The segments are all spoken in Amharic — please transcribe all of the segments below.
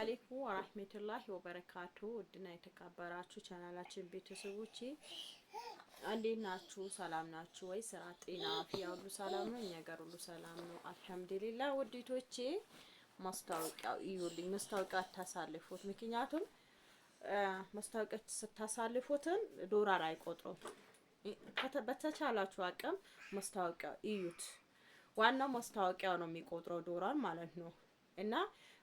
አለይኩም ወራህመቱላሂ ወበረካቱ ውድና የተከበራችሁ ቻናላችን ቤተሰቦች እንዴት ናችሁ? ሰላም ናችሁ ወይ? ስራ፣ ጤና፣ አፍያ ሁሉ ሰላም ነው? እኛ ጋር ሁሉ ሰላም ነው አልሐምዱሊላህ። ውዲቶቼ ማስታወቂያው እዩልኝ። ማስታወቂያ አታሳልፉት። ምክንያቱም ማስታወቂያ ስታሳልፉትን ዶላር አይቆጥሩም። በተቻላችሁ አቅም ማስታወቂያ እዩት። ዋናው ማስታወቂያው ነው የሚቆጥረው ዶላር ማለት ነው። እና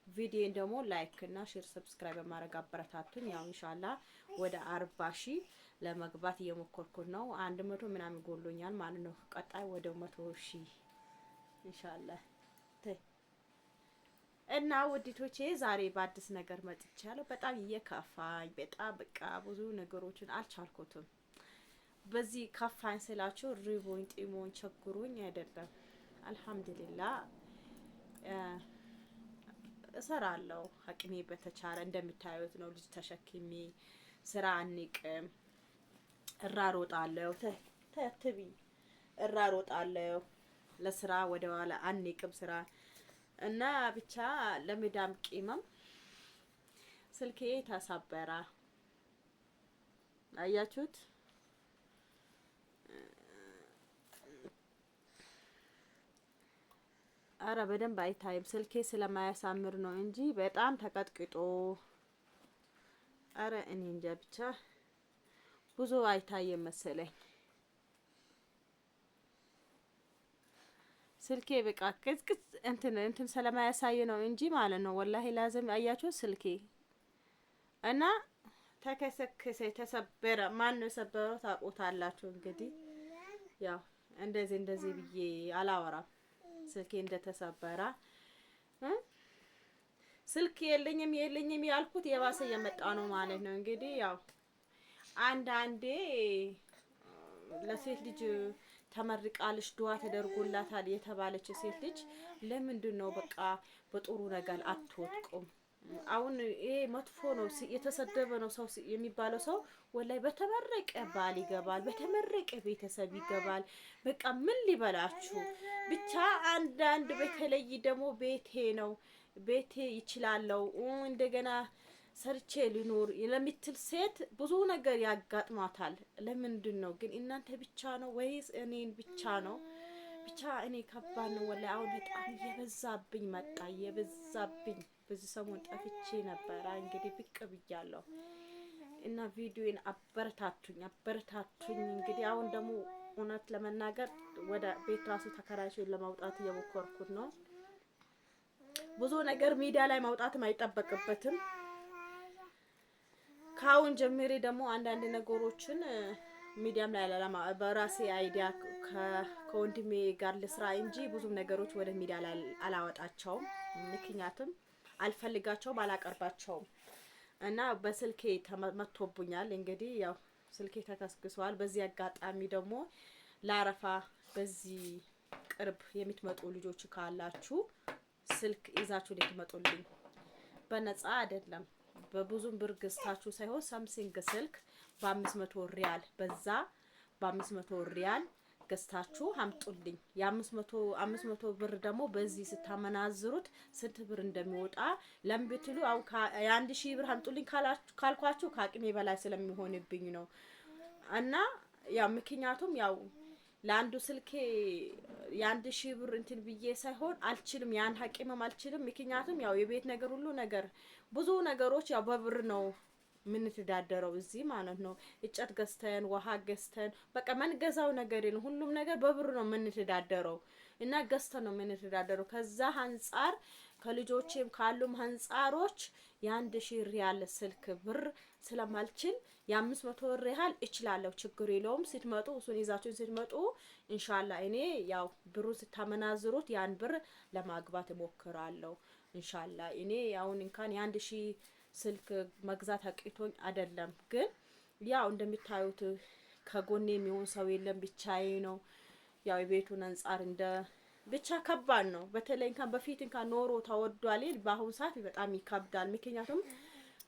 ቪዲዮን ደግሞ ላይክ እና ሼር ሰብስክራይብ በማድረግ አበረታቱኝ። ያው ኢንሻአላህ ወደ 40,000 ለመግባት እየሞከርኩ ነው። 100 ምናምን ጎሎኛል ማለት ነው። ቀጣይ ወደ 100,000 ኢንሻአላህ። እና ውዲቶቼ ዛሬ በአዲስ ነገር መጥቻለሁ። በጣም እየከፋኝ በጣም በቃ ብዙ ነገሮችን አልቻልኩትም። በዚህ ከፋኝ ስላችሁ ሪቦኝ ጢሞኝ ቸግሮኝ አይደለም። አልሐምዱሊላህ እሰራለሁ አቅሜ በተቻለ እንደምታዩት ነው። ልጅ ተሸክሜ ስራ አንቅም እራሮጣለሁ። ተትቢ እራሮጣለሁ ለስራ ወደ ኋላ አንቅም ስራ እና ብቻ ለመዳም ቂመም ስልኬ ተሰበረ። አያችሁት? አረ በደንብ አይታይም። ስልኬ ስለማያሳምር ነው እንጂ በጣም ተቀጥቅጦ አረ እኔ እንጃ ብቻ ብዙ አይታይም መሰለኝ። ስልኬ በቃ ቅዝቅዝ እንትን ስለማያሳይ ነው እንጂ ማለት ነው። ወላሂ ላዝም አያችሁ ስልኬ እና ተከሰከሰ ተሰበረ። ማን ነው የሰበረው ታውቁታላችሁ። እንግዲህ ያው እንደዚህ ብዬ አላወራም። ስልኬ እንደተሰበረ ስልክ የለኝም ያልኩት የባሰ የመጣ ነው ማለት ነው። እንግዲህ ያው አንዳንዴ ለሴት ልጅ ተመርቃለች ዱዓ ተደርጎላታል የተባለች ሴት ልጅ ለምንድን ነው በቃ በጥሩ ነገር አትወጥቁም? አሁን ይሄ መጥፎ ነው። የተሰደበ ነው ሰው የሚባለው ሰው ወላይ በተመረቀ ባል ይገባል፣ በተመረቀ ቤተሰብ ይገባል። በቃ ምን ሊበላችሁ ብቻ አንዳንድ በተለይ ደግሞ ቤቴ ይችላለው እንደገና ሰርቼ ሊኖር ለምትል ሴት ብዙ ነገር ያጋጥማታል። ለምንድን ነው ግን እናንተ ብቻ ነው ወይስ እኔን ብቻ ነው? ብቻ እኔ ከባድ ነው ወላይ። አሁን በጣም እየበዛብኝ መጣ እየበዛብኝ። በዚህ ሰሞን ጠፍቼ ነበር። እንግዲህ ብቅ ብያለሁ እና ቪዲዮን አበረታቱኝ። እንግዲህ አሁን ደግሞ እውነት ለመናገር ወደ ቤት ራሱ ተከራይቼ ለማውጣት እየሞከርኩት ነው። ብዙ ነገር ሚዲያ ላይ ማውጣትም አይጠበቅበትም። ካሁን ጀምሬ ደግሞ አንዳንድ ነገሮችን ሚዲያም ላይ በራሴ አይዲያ ከወንድሜ ጋር ልስራ እንጂ ብዙ ነገሮች ወደ ሚዲያ ላይ አላወጣቸውም። ምክንያቱም አልፈልጋቸውም፣ አላቀርባቸውም እና በስልኬ ተመቶብኛል። እንግዲህ ያው ስልኬ ተከስክሷል። በዚህ አጋጣሚ ደግሞ ለአረፋ በዚህ ቅርብ የምትመጡ ልጆች ካላችሁ ስልክ ይዛችሁ ልትመጡልኝ በነፃ አይደለም በብዙም ብር ገዝታችሁ ሳይሆን ሳምሰንግ ስልክ በ500 ሪያል በ500 ሪያል ገዝታችሁ አምጡልኝ። የ500 ብር ደግሞ በዚህ ስታመናዝሩት ስንት ብር እንደሚወጣ ለምብትሉ አው የ1000 ብር አምጡልኝ ካልኳችሁ ከአቅሜ በላይ ስለሚሆንብኝ ነው። እና ያው ምክንያቱም ያው ለአንዱ ስልኬ የ1000 ብር እንትን ብዬ ሳይሆን አልችልም፣ ያን ሀቂምም አልችልም። ምክንያቱም ያው የቤት ነገር ሁሉ ነገር ብዙ ነገሮች ያው በብር ነው ምን ተዳደረው እዚህ ማለት ነው። እጨት ገዝተን ውሃ ገዝተን በቃ መንገዛው ነገር የለም። ሁሉም ነገር በብር ነው ምን ተዳደረው እና ገዝተን ነው ምን ተዳደረው። ከዛ አንፃር ከልጆቼም ካሉም አንፃሮች የ1000 ሪያል ስልክ ብር ስለማልችል የ500 ሪያል እችላለሁ። ችግር የለውም። ስትመጡ እሱን ይዛችሁ ስትመጡ ኢንሻአላህ እኔ ያው ብሩ ስታመናዝሩት ያን ብር ለማግባት እሞክራለሁ ኢንሻአላህ። እኔ አሁን እንኳን የ1000 ስልክ መግዛት አቅቶኝ አይደለም፣ ግን ያው እንደምታዩት ከጎኔ የሚሆን ሰው የለም፣ ብቻዬ ነው። ያው የቤቱን አንፃር እንደ ብቻ ከባድ ነው። በተለይ እንኳን በፊት እንኳን ኖሮ ተወዷል፣ በአሁን ሰዓት በጣም ይከብዳል። ምክንያቱም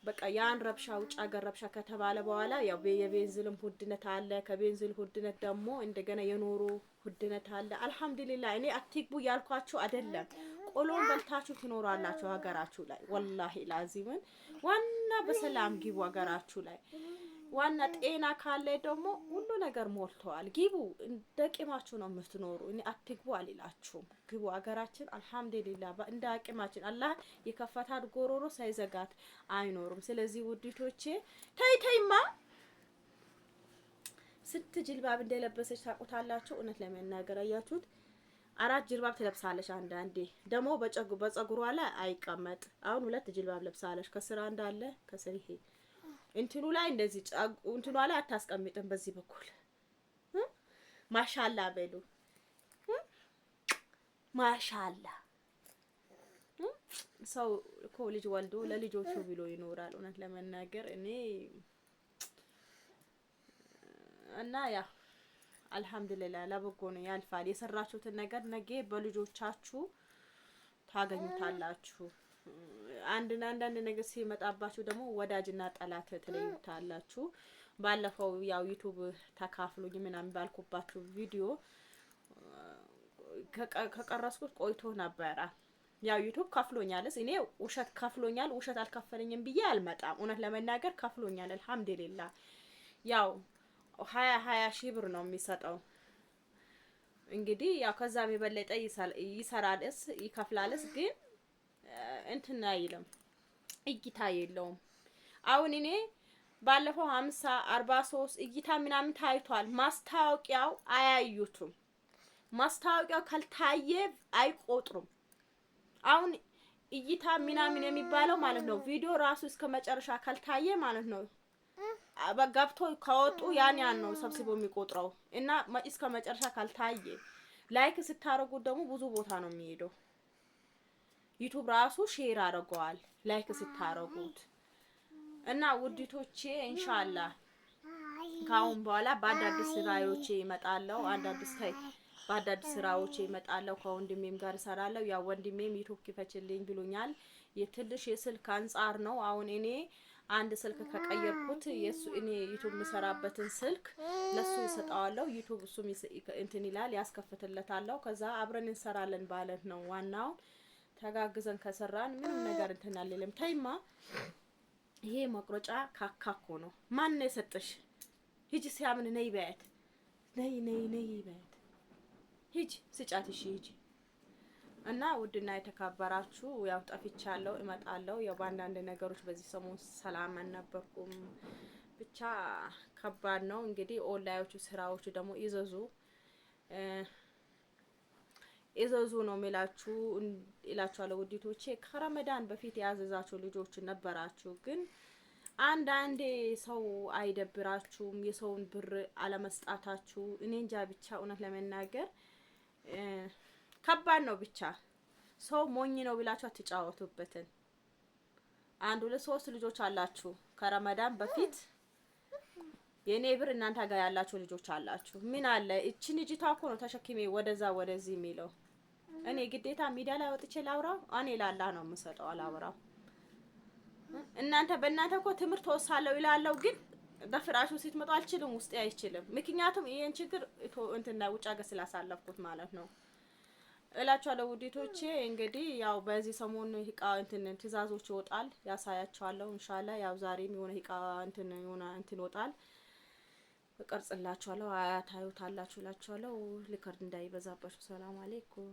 በቃ ያን ረብሻ ውጭ ሀገር ረብሻ ከተባለ በኋላ ያው የቤንዚልም ውድነት አለ። ከቤንዚል ውድነት ደግሞ እንደገና የኖሮ ውድነት አለ። አልሐምዱሊላህ እኔ አትግቡ ያልኳችሁ አይደለም። ቆሎን በልታችሁ ትኖራላችሁ ሀገራችሁ ላይ። ወላሂ ላዚምን ዋና በሰላም ግቡ ሀገራችሁ ላይ። ዋና ጤና ካለ ደግሞ ሁሉ ነገር ሞልተዋል። ግቡ፣ እንደ ቂማችሁ ነው የምትኖሩ። እኔ አትግቡ አልላችሁም። ግቡ ሀገራችን አልহামዱሊላህ እንደ አቂማችን አላህ የከፈታት ጎሮሮ ሳይዘጋት አይኖርም። ስለዚህ ውዲቶቼ ተይማ ስንት ጅልባብ እንደለበሰች ታውቁታላችሁ። እውነት ለመናገር አያችሁት 4 ጅልባብ ትለብሳለች። አንዳንዴ ደግሞ በፀጉሯ ላይ አይቀመጥ። አሁን 2 ጅልባብ ለብሳለች። ከስራ እንዳለ ከስር ይሄ እንትኑ ላይ እንደዚህ እንትኗ ላይ አታስቀምጥም። በዚህ በኩል ማሻአላ በሉ ማሻአላ። ሰው እኮ ልጅ ወልዶ ለልጆቹ ብሎ ይኖራል። እውነት ለመናገር እኔ እና ያ አልহামዱሊላህ ለበጎ ነው፣ ያልፋል። የሰራችሁትን ነገር ነገ በልጆቻችሁ ታገኙታላችሁ። አንዳንድ ነገር ሲመጣባችሁ ደግሞ ወዳጅና ጠላት ትለዩታላችሁ። ባለፈው ያው ዩቲዩብ ተካፍሉኝ ምናምን ባልኩባችሁ ቪዲዮ ከቀረስኩት ቆይቶ ነበረ። ያው ዩቲዩብ ከፍሎኛልስ እኔ ውሸት ከፍሎኛል ውሸት አልከፈለኝም ብዬ አልመጣም። እውነት ለመናገር ከፍሎኛል አልহামዱሊላህ። ያው 20 ሺህ ብር ነው የሚሰጠው። እንግዲህ ያው ከዛም የበለጠ ይሰራልስ ይከፍላልስ ግን እንትን አይልም፣ እይታ የለውም። አሁን እኔ ባለፈው 50 43 እይታ ምናምን ታይቷል። ማስታወቂያው አያዩቱም። ማስታወቂያው ካልታየ አይቆጥሩም። አሁን እይታ ምናምን የሚባለው ማለት ነው ቪዲዮ ራሱ እስከ መጨረሻ ካልታየ ማለት ነው በጋብቶ ካወጡ ያን ነው ሰብስቦ የሚቆጥረው እና እስከ መጨረሻ ካልታየ ላይክ ስታረጉት ደግሞ ብዙ ቦታ ነው የሚሄደው። ዩቲዩብ ራሱ ሼር አድርገዋል ላይክ ስታረጉት እና ውዲቶቼ ኢንሻአላህ ካሁን በኋላ በአዳዲስ ስራዎቼ እመጣለሁ። በአዳዲስ ስራዎቼ እመጣለሁ። ከወንድሜም ጋር እሰራለሁ። ያው ወንድሜም ዩቲዩብ ክፈችልኝ ብሎኛል። የትልሽ የስልክ አንጻር ነው። አሁን እኔ አንድ ስልክ ከቀየርኩት እኔ ዩቲዩብ የምሰራበትን ስልክ ለሱ ይሰጣዋለሁ። ዩቲዩብ እሱም እንትን ይላል ያስከፍትለታለሁ። ከዛ አብረን እንሰራለን ማለት ነው። ዋናው ተጋግዘን ከሰራን ምንም ነገር እንትን አልልም። ተይማ ይሄ መቁረጫ ካካኮ ነው። ማን ነው የሰጠሽ? ሂጂ ሲያምን ነይ በያት። ነይ በያት። ሂጂ ስጫት። እሺ ሂጂ። እና ውድና የተከበራችሁ ያው ጠፍቻለሁ፣ እመጣለሁ። ያው በአንዳንድ ነገሮች በዚህ ሰሞን ሰላም አልነበርኩም። ብቻ ከባድ ነው። እንግዲህ ኦንላይኖቹ ስራዎቹ ደግሞ ይዘዙ ነው የሚላችሁ ይላችኋለሁ ውዲቶቼ። ከረመዳን በፊት ያዘዛችሁ ልጆች ነበራችሁ፣ ግን አንዳንዴ ሰው አይደብራችሁም? የሰውን ብር አለመስጣታችሁ እኔ እንጃ። ብቻ እውነት ለመናገር ከባድ ነው። ብቻ ሰው ሞኝ ነው ብላችሁ አትጫወቱበትን። 1 2 3 ልጆች አላችሁ ከረመዳን በፊት የኔ ብር እናንተ ጋር ያላችሁ ልጆች አላችሁ። ምን አለ እቺን ልጅቷ እኮ ነው ተሸክሜ ወደዛ ወደዚህ የሚለው። እኔ ግዴታ ሚዲያ ላይ ወጥቼ ላውራው? እኔ ላላ ነው የምሰጠው፣ አላውራው። እናንተ በእናንተ እኮ ትምህርት ወሳለው ይላለው፣ ግን በፍራሹ ስትመጡ አልችልም፣ ውስጤ አይችልም። ምክንያቱም ይሄን ችግር እንትና ውጭ ሀገር ስላሳለፍኩት ማለት ነው እላችኋለሁ ውዲቶቼ። እንግዲህ ያው በዚህ ሰሞን እቃ ትእዛዞች ይወጣል፣ ያሳያችኋለሁ ኢንሻአላህ። ያው ዛሬም የሆነ እቃ እንትን ይወጣል፣ እቀርጽላችኋለሁ። አያታዩታላችሁ እላችኋለሁ። ልከርድ እንዳይበዛባችሁ። ሰላም አለይኩም።